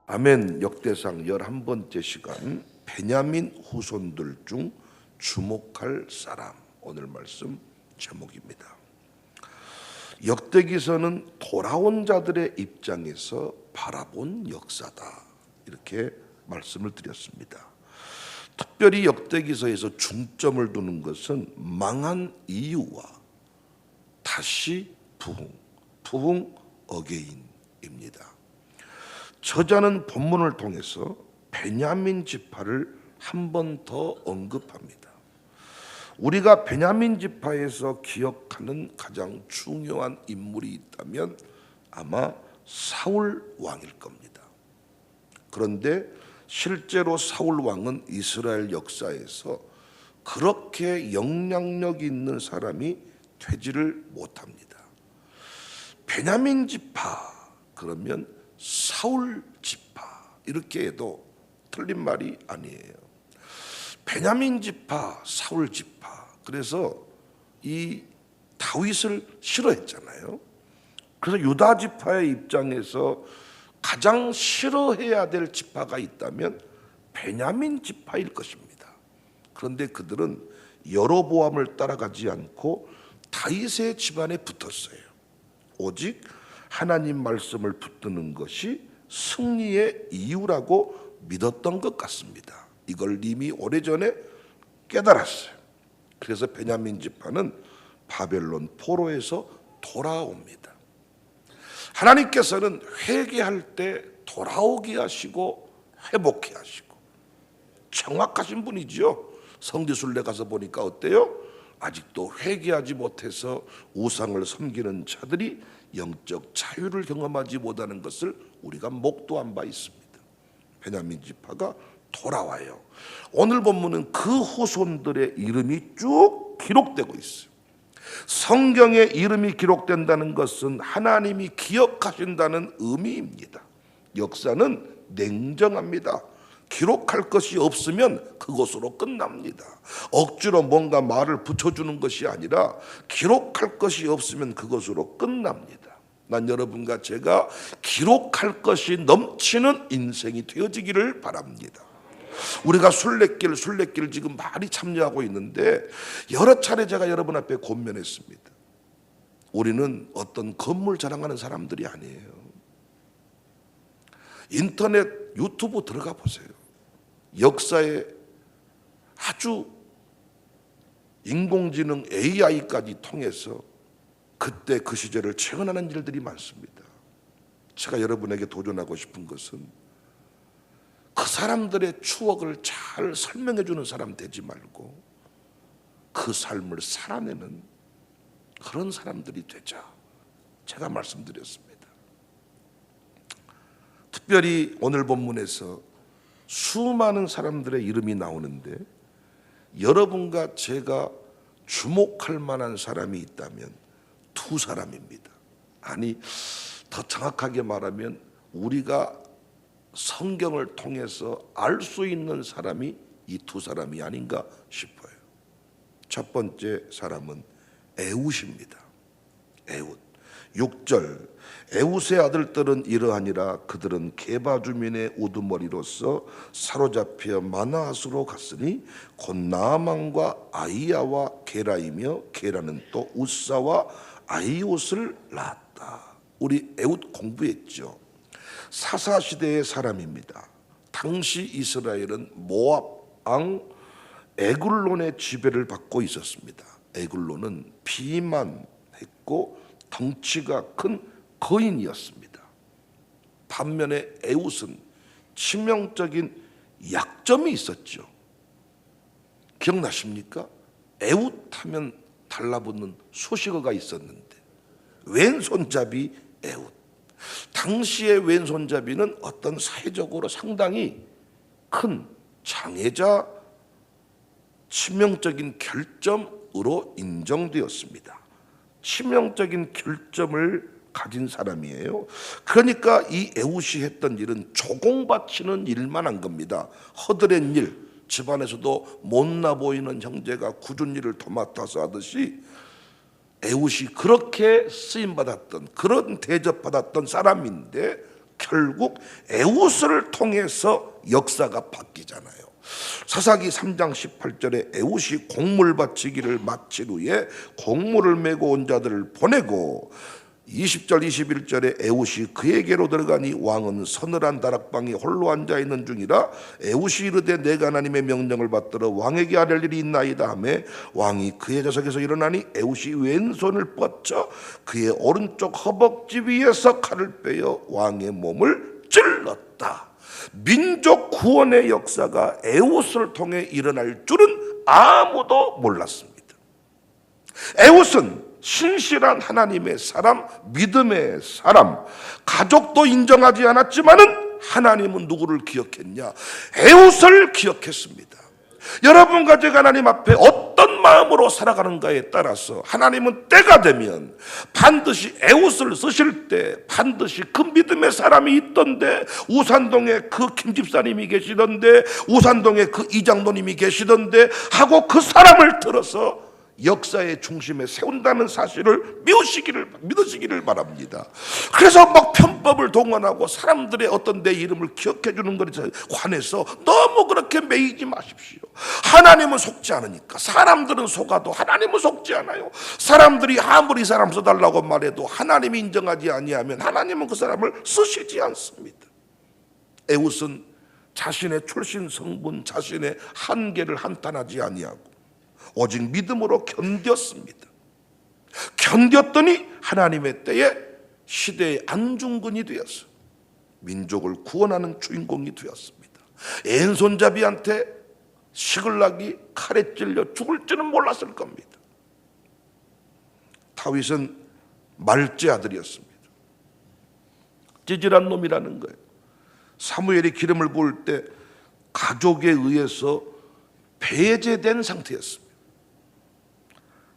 아멘. 역대상 11번째 시간, 베냐민 후손들 중 주목할 사람. 오늘 말씀 제목입니다. 역대기서는 돌아온 자들의 입장에서 바라본 역사다, 이렇게 말씀을 드렸습니다. 특별히 역대기서에서 중점을 두는 것은 망한 이유와 다시 부흥 어게인입니다. 저자는 본문을 통해서 베냐민 지파를 한 번 더 언급합니다. 우리가 베냐민 지파에서 기억하는 가장 중요한 인물이 있다면 아마 사울 왕일 겁니다. 그런데 실제로 사울 왕은 이스라엘 역사에서 그렇게 영향력 있는 사람이 되지를 못합니다. 베냐민 지파 그러면 사울 지파, 이렇게 해도 틀린 말이 아니에요. 베냐민 지파, 사울 지파. 그래서 이 다윗을 싫어했잖아요. 그래서 유다 지파의 입장에서 가장 싫어해야 될 지파가 있다면 베냐민 지파일 것입니다. 그런데 그들은 여로보암을 따라가지 않고 다윗의 집안에 붙었어요. 오직 하나님 말씀을 붙드는 것이 승리의 이유라고 믿었던 것 같습니다. 이걸 이미 오래전에 깨달았어요. 그래서 베냐민 지파는 바벨론 포로에서 돌아옵니다. 하나님께서는 회개할 때 돌아오게 하시고 회복해 하시고 정확하신 분이죠. 성지순례 가서 보니까 어때요? 아직도 회개하지 못해서 우상을 섬기는 자들이 영적 자유를 경험하지 못하는 것을 우리가 목도한 바 있습니다. 베냐민 지파가 돌아와요. 오늘 본문은 그 후손들의 이름이 쭉 기록되고 있어요. 성경에 이름이 기록된다는 것은 하나님이 기억하신다는 의미입니다. 역사는 냉정합니다. 기록할 것이 없으면 그것으로 끝납니다. 억지로 뭔가 말을 붙여주는 것이 아니라 기록할 것이 없으면 그것으로 끝납니다. 난 여러분과 제가 기록할 것이 넘치는 인생이 되어지기를 바랍니다. 우리가 순례길 지금 많이 참여하고 있는데 여러 차례 제가 여러분 앞에 권면했습니다. 우리는 어떤 건물 자랑하는 사람들이 아니에요. 인터넷 유튜브 들어가 보세요. 역사에 아주 인공지능 AI까지 통해서 그때 그 시절을 체험하는 일들이 많습니다. 제가 여러분에게 도전하고 싶은 것은 그 사람들의 추억을 잘 설명해 주는 사람 되지 말고 그 삶을 살아내는 그런 사람들이 되자, 제가 말씀드렸습니다. 특별히 오늘 본문에서 수많은 사람들의 이름이 나오는데 여러분과 제가 주목할 만한 사람이 있다면 두 사람입니다. 아니, 더 정확하게 말하면 우리가 성경을 통해서 알 수 있는 사람이 이 두 사람이 아닌가 싶어요. 첫 번째 사람은 에훗입니다. 에훗. 6절, 에훗의 아들들은 이러하니라. 그들은 게바 주민의 우두머리로서 사로잡혀 마나앗으로 갔으니 곧 나아만과 아이야와 게라이며 게라는 또 우사와 아이옷을 낳았다. 우리 에훗 공부했죠. 사사시대의 사람입니다. 당시 이스라엘은 모압 왕 에글론의 지배를 받고 있었습니다. 에글론은 비만했고 덩치가 큰 거인이었습니다. 반면에 에훗은 치명적인 약점이 있었죠. 기억나십니까? 에훗 하면 달라붙는 수식어가 있었는데 왼손잡이 에훗. 당시의 왼손잡이는 어떤 사회적으로 상당히 큰 장애자 치명적인 결점으로 인정되었습니다. 치명적인 결점을 가진 사람이에요. 그러니까 이 에훗이 했던 일은 조공바치는 일만 한 겁니다. 허드렛 일, 집안에서도 못나 보이는 형제가 굳은 일을 도맡아서 하듯이 에훗이 그렇게 쓰임받았던, 그런 대접받았던 사람인데 결국 에웃을 통해서 역사가 바뀌잖아요. 사사기 3장 18절에 에웃이 곡물 바치기를 마친 후에 곡물을 메고 온 자들을 보내고 20절 21절에 에웃이 그에게로 들어가니 왕은 서늘한 다락방에 홀로 앉아있는 중이라 에웃이 이르되 내가 하나님의 명령을 받들어 왕에게 아뢰 일이 있나이다 하매 왕이 그의 좌석에서 일어나니 에웃이 왼손을 뻗쳐 그의 오른쪽 허벅지 위에서 칼을 빼어 왕의 몸을 찔렀다. 민족 구원의 역사가 에웃을 통해 일어날 줄은 아무도 몰랐습니다. 에웃은 신실한 하나님의 사람, 믿음의 사람, 가족도 인정하지 않았지만은 하나님은 누구를 기억했냐? 에웃을 기억했습니다. 여러분과 제가 하나님 앞에 어떤 마음으로 살아가는가에 따라서 하나님은 때가 되면 반드시 에웃을 쓰실 때 반드시 그 믿음의 사람이 있던데, 우산동에 그 김집사님이 계시던데, 우산동에 그 이장로님이 계시던데 하고 그 사람을 들어서 역사의 중심에 세운다는 사실을 믿으시기를 바랍니다. 그래서 막 편법을 동원하고 사람들의 어떤 내 이름을 기억해 주는 것에 관해서 너무 그렇게 매이지 마십시오. 하나님은 속지 않으니까. 사람들은 속아도 하나님은 속지 않아요. 사람들이 아무리 사람 써달라고 말해도 하나님이 인정하지 아니하면 하나님은 그 사람을 쓰시지 않습니다. 에웃은 자신의 출신 성분, 자신의 한계를 한탄하지 아니하고 오직 믿음으로 견뎠습니다. 견뎠더니 하나님의 때에 시대의 안중근이 되어서 민족을 구원하는 주인공이 되었습니다. 앤손잡이한테 시글락이 칼에 찔려 죽을 줄은 몰랐을 겁니다. 다윗은 말제 아들이었습니다. 찌질한 놈이라는 거예요. 사무엘이 기름을 부을 때 가족에 의해서 배제된 상태였습니다.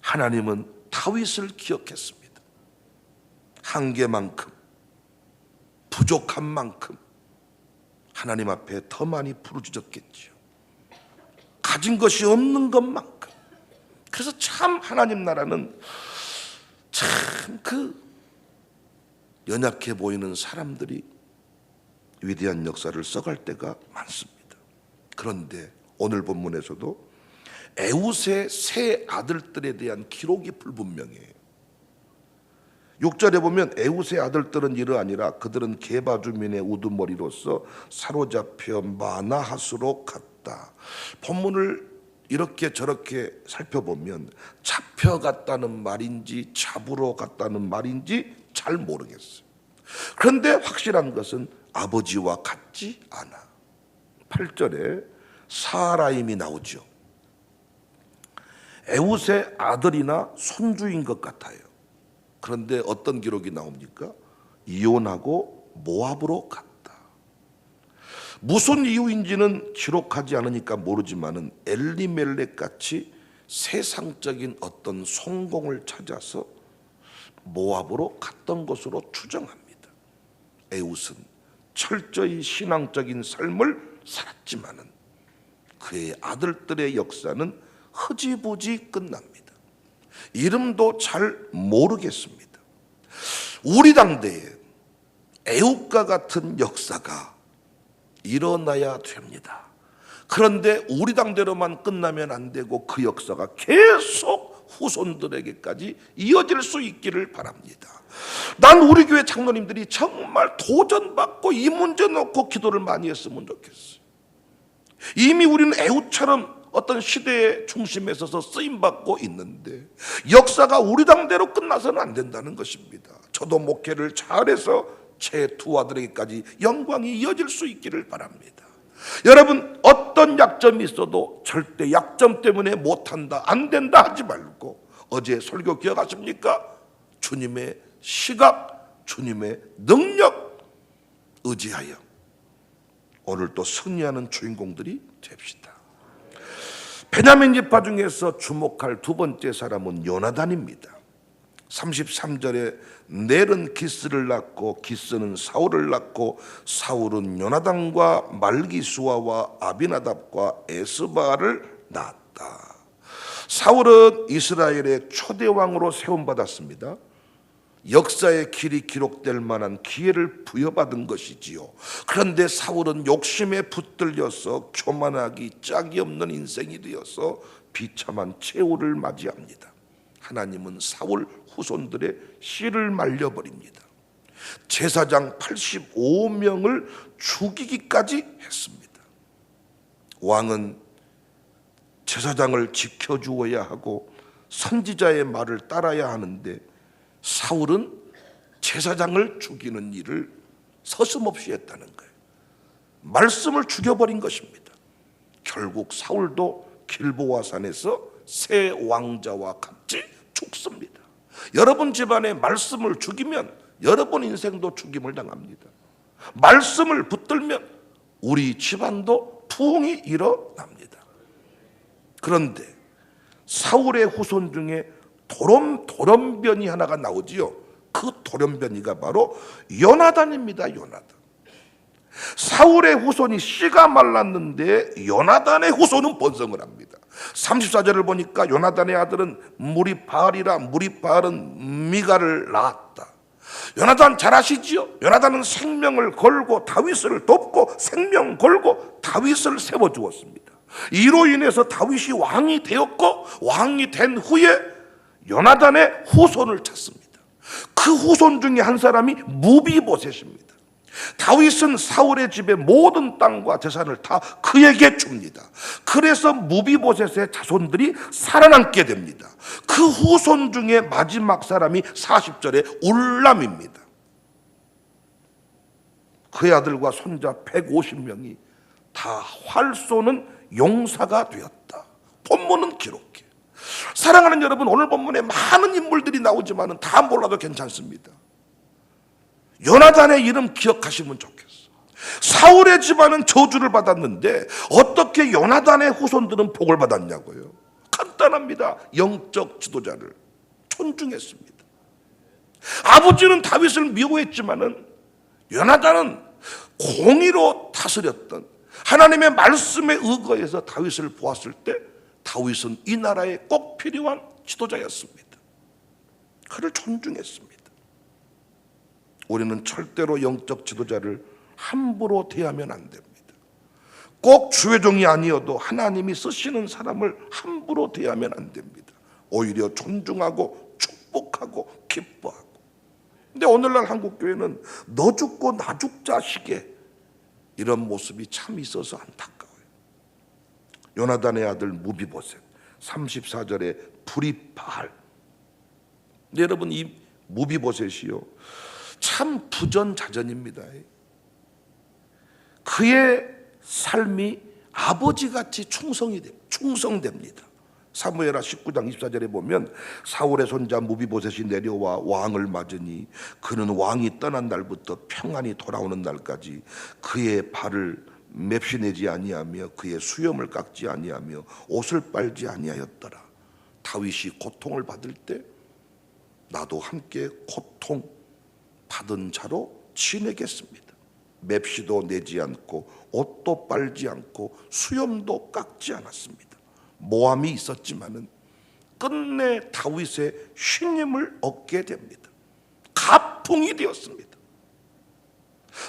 하나님은 다윗을 기억했습니다. 한계만큼, 부족한 만큼 하나님 앞에 더 많이 부르짖었겠지요. 가진 것이 없는 것만큼. 그래서 참 하나님 나라는 참 그 연약해 보이는 사람들이 위대한 역사를 써갈 때가 많습니다. 그런데 오늘 본문에서도 에웃의 세 아들들에 대한 기록이 불분명해요. 6절에 보면 에웃의 아들들은 이러하니라 그들은 게바 주민의 우두머리로서 사로잡혀 마나핫으로 갔다. 본문을 이렇게 저렇게 살펴보면 잡혀갔다는 말인지 잡으러 갔다는 말인지 잘 모르겠어요. 그런데 확실한 것은 아버지와 같지 않아. 8절에 사라임이 나오죠. 에웃의 아들이나 손주인 것 같아요. 그런데 어떤 기록이 나옵니까? 이혼하고 모압으로 갔다. 무슨 이유인지는 기록하지 않으니까 모르지만은 엘리멜렉 같이 세상적인 어떤 성공을 찾아서 모압으로 갔던 것으로 추정합니다. 에웃은 철저히 신앙적인 삶을 살았지만은 그의 아들들의 역사는 흐지부지 끝납니다. 이름도 잘 모르겠습니다. 우리 당대에 에웃과 같은 역사가 일어나야 됩니다. 그런데 우리 당대로만 끝나면 안 되고 그 역사가 계속 후손들에게까지 이어질 수 있기를 바랍니다. 난 우리 교회 장로님들이 정말 도전받고 이 문제 놓고 기도를 많이 했으면 좋겠어요. 이미 우리는 에웃처럼 어떤 시대의 중심에 서서 쓰임받고 있는데 역사가 우리 당대로 끝나서는 안 된다는 것입니다. 저도 목회를 잘해서 제 두 아들에게까지 영광이 이어질 수 있기를 바랍니다. 여러분 어떤 약점이 있어도 절대 약점 때문에 못한다 안 된다 하지 말고 어제 설교 기억하십니까? 주님의 시각, 주님의 능력 의지하여 오늘 또 승리하는 주인공들이 됩시다. 베냐민 지파 중에서 주목할 두 번째 사람은 요나단입니다. 33절에 넬은 기스를 낳고 기스는 사울을 낳고 사울은 요나단과 말기수아와 아비나답과 에스바를 낳았다. 사울은 이스라엘의 초대 왕으로 세움받았습니다. 역사의 길이 기록될 만한 기회를 부여받은 것이지요. 그런데 사울은 욕심에 붙들려서 교만하기 짝이 없는 인생이 되어서 비참한 최후를 맞이합니다. 하나님은 사울 후손들의 씨를 말려버립니다. 제사장 85명을 죽이기까지 했습니다. 왕은 제사장을 지켜주어야 하고 선지자의 말을 따라야 하는데 사울은 제사장을 죽이는 일을 서슴없이 했다는 거예요. 말씀을 죽여버린 것입니다. 결국 사울도 길보아산에서 새 왕자와 같이 죽습니다. 여러분 집안에 말씀을 죽이면 여러분 인생도 죽임을 당합니다. 말씀을 붙들면 우리 집안도 부흥이 일어납니다. 그런데 사울의 후손 중에 돌연변이 하나가 나오지요. 그 돌연변이가 바로 요나단입니다. 요나단. 사울의 후손이 씨가 말랐는데 요나단의 후손은 번성을 합니다. 34절을 보니까 요나단의 아들은 무리바알이라 무리바알은 미가를 낳았다. 요나단 잘 아시지요? 요나단은 생명을 걸고 다윗을 돕고 생명 걸고 다윗을 세워주었습니다. 이로 인해서 다윗이 왕이 되었고 왕이 된 후에 요나단의 후손을 찾습니다. 그 후손 중에 한 사람이 무비보셋입니다. 다윗은 사울의 집의 모든 땅과 재산을 다 그에게 줍니다. 그래서 무비보셋의 자손들이 살아남게 됩니다. 그 후손 중에 마지막 사람이 40절에 울람입니다. 그의 아들과 손자 150명이 다 활 쏘는 용사가 되었다. 본문은 기록해. 사랑하는 여러분, 오늘 본문에 많은 인물들이 나오지만 다 몰라도 괜찮습니다. 요나단의 이름 기억하시면 좋겠어. 사울의 집안은 저주를 받았는데 어떻게 요나단의 후손들은 복을 받았냐고요. 간단합니다. 영적 지도자를 존중했습니다. 아버지는 다윗을 미워했지만은 요나단은 공의로 다스렸던 하나님의 말씀에 의거해서 다윗을 보았을 때 다윗은 이 나라에 꼭 필요한 지도자였습니다. 그를 존중했습니다. 우리는 절대로 영적 지도자를 함부로 대하면 안 됩니다. 꼭 주의종이 아니어도 하나님이 쓰시는 사람을 함부로 대하면 안 됩니다. 오히려 존중하고 축복하고 기뻐하고. 근데 오늘날 한국교회는 너 죽고 나 죽자식의 이런 모습이 참 있어서 안타까워요. 요나단의 아들 무비보셋 34절에 브리바알. 근데 여러분 이 무비보셋이요 참 부전자전입니다. 그의 삶이 아버지같이 충성됩니다. 사무엘하 19장 24절에 보면 사울의 손자 무비보셋이 내려와 왕을 맞으니 그는 왕이 떠난 날부터 평안히 돌아오는 날까지 그의 발을 맵시내지 아니하며 그의 수염을 깎지 아니하며 옷을 빨지 아니하였더라. 다윗이 고통을 받을 때 나도 함께 고통 받은 자로 지내겠습니다. 맵시도 내지 않고 옷도 빨지 않고 수염도 깎지 않았습니다. 모함이 있었지만은 끝내 다윗의 신임을 얻게 됩니다. 가풍이 되었습니다.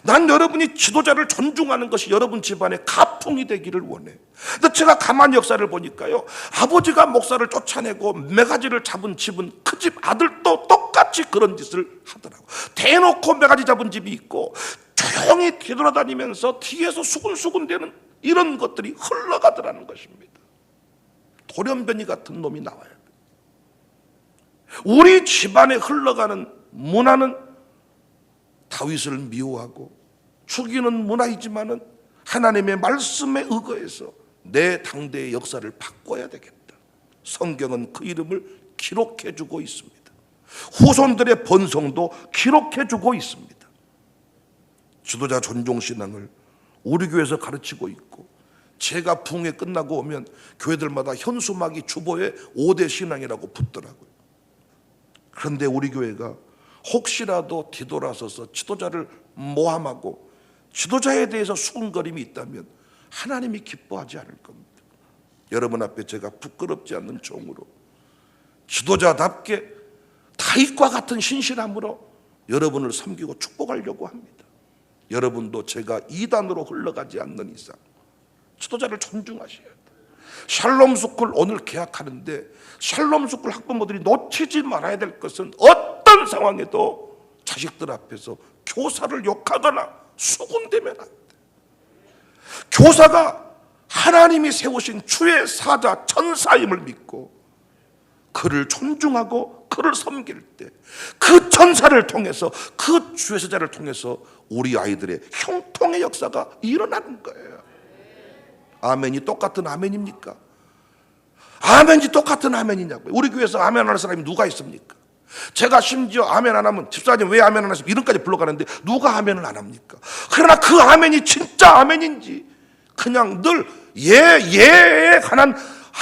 난 여러분이 지도자를 존중하는 것이 여러분 집안의 가풍이 되기를 원해. 근데 제가 가만히 역사를 보니까요, 아버지가 목사를 쫓아내고 메가지를 잡은 집은 그 집 아들도 똑같이 그런 짓을 하더라고. 대놓고 메가지 잡은 집이 있고 조용히 뒤돌아다니면서 뒤에서 수군수군대는 이런 것들이 흘러가더라는 것입니다. 돌연변이 같은 놈이 나와야 돼. 우리 집안에 흘러가는 문화는 다윗을 미워하고 죽이는 문화이지만은 하나님의 말씀에 의거해서 내 당대의 역사를 바꿔야 되겠다. 성경은 그 이름을 기록해주고 있습니다. 후손들의 번성도 기록해주고 있습니다. 지도자 존중신앙을 우리 교회에서 가르치고 있고, 제가 부흥회 끝나고 오면 교회들마다 현수막이 주보에 5대 신앙이라고 붙더라고요. 그런데 우리 교회가 혹시라도 뒤돌아서서 지도자를 모함하고 지도자에 대해서 수군거림이 있다면 하나님이 기뻐하지 않을 겁니다. 여러분 앞에 제가 부끄럽지 않는 종으로 지도자답게 가익과 같은 신실함으로 여러분을 섬기고 축복하려고 합니다. 여러분도 제가 이단으로 흘러가지 않는 이상 지도자를 존중하셔야 돼요. 샬롬 스쿨 오늘 개학하는데 샬롬 스쿨 학부모들이 놓치지 말아야 될 것은 어떤 상황에도 자식들 앞에서 교사를 욕하거나 수군대면 안 돼. 교사가 하나님이 세우신 주의 사자 천사임을 믿고 그를 존중하고 그를 섬길 때 그 천사를 통해서 그 주의 사자를 통해서 우리 아이들의 형통의 역사가 일어나는 거예요. 아멘이 똑같은 아멘입니까? 아멘이 똑같은 아멘이냐고요. 우리 교회에서 아멘 하는 사람이 누가 있습니까? 제가 심지어 아멘 안 하면 집사님 왜 아멘 안 하시면 이름까지 불러가는데 누가 아멘을 안 합니까? 그러나 그 아멘이 진짜 아멘인지 그냥 늘 예에 관한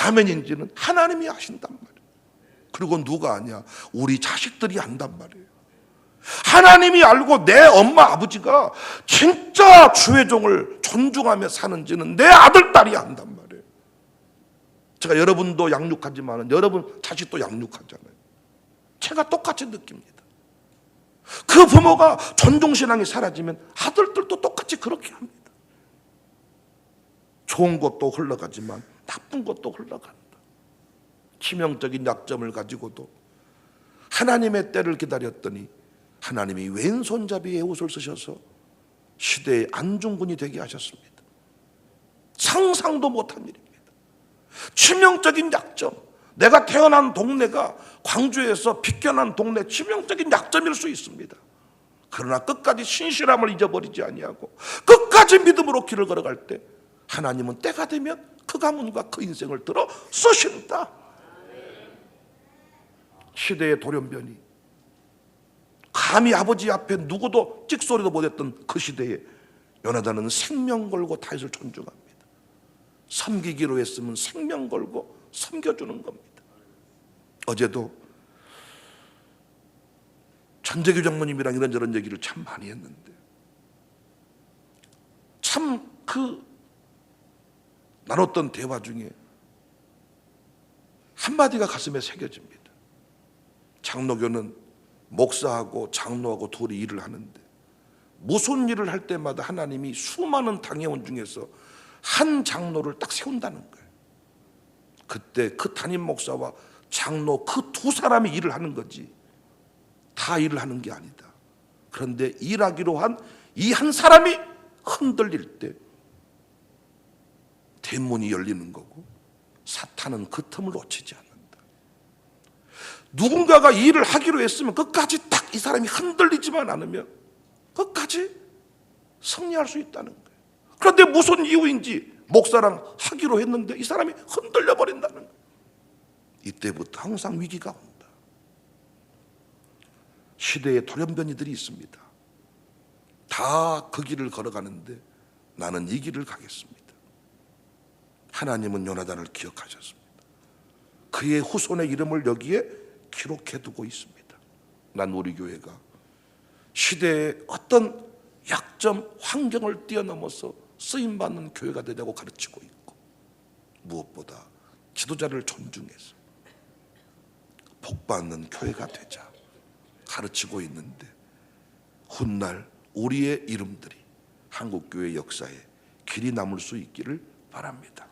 아멘인지는 하나님이 아신단 말이에요. 그리고 누가 아냐? 우리 자식들이 안단 말이에요. 하나님이 알고 내 엄마 아버지가 진짜 주의 종을 존중하며 사는지는 내 아들 딸이 안단 말이에요. 제가 여러분도 양육하지만 여러분 자식도 양육하잖아요. 제가 똑같이 느낍니다. 그 부모가 존중신앙이 사라지면 아들들도 똑같이 그렇게 합니다. 좋은 것도 흘러가지만 나쁜 것도 흘러간다. 치명적인 약점을 가지고도 하나님의 때를 기다렸더니 하나님이 왼손잡이의 옷을 쓰셔서 시대의 안중근이 되게 하셨습니다. 상상도 못한 일입니다. 치명적인 약점, 내가 태어난 동네가 광주에서 비껴난 동네 치명적인 약점일 수 있습니다. 그러나 끝까지 신실함을 잊어버리지 아니하고 끝까지 믿음으로 길을 걸어갈 때 하나님은 때가 되면 그 가문과 그 인생을 들어 쓰신다. 시대의 돌연변이 감히 아버지 앞에 누구도 찍소리도 못했던 그 시대에 요나단은 생명 걸고 다윗을 존중합니다. 섬기기로 했으면 생명 걸고 섬겨주는 겁니다. 어제도 전재규 장모님이랑 이런저런 얘기를 참 많이 했는데 참 그 나눴던 대화 중에 한마디가 가슴에 새겨집니다. 장로교는 목사하고 장로하고 둘이 일을 하는데 무슨 일을 할 때마다 하나님이 수많은 당회원 중에서 한 장로를 딱 세운다는 거예요. 그때 그 담임 목사와 장로 그 두 사람이 일을 하는 거지 다 일을 하는 게 아니다. 그런데 일하기로 한 이 한 사람이 흔들릴 때 대문이 열리는 거고 사탄은 그 틈을 놓치지 않는다. 누군가가 이 일을 하기로 했으면 끝까지 딱 이 사람이 흔들리지만 않으면 끝까지 승리할 수 있다는 거예요. 그런데 무슨 이유인지 목사랑 하기로 했는데 이 사람이 흔들려 버린다는 거예요. 이때부터 항상 위기가 온다. 시대의 돌연변이들이 있습니다. 다 그 길을 걸어가는데 나는 이 길을 가겠습니다. 하나님은 요나단을 기억하셨습니다. 그의 후손의 이름을 여기에 기록해두고 있습니다. 난 우리 교회가 시대의 어떤 약점, 환경을 뛰어넘어서 쓰임받는 교회가 되자고 가르치고 있고 무엇보다 지도자를 존중해서 복받는 교회가 되자 가르치고 있는데 훗날 우리의 이름들이 한국교회 역사에 길이 남을 수 있기를 바랍니다.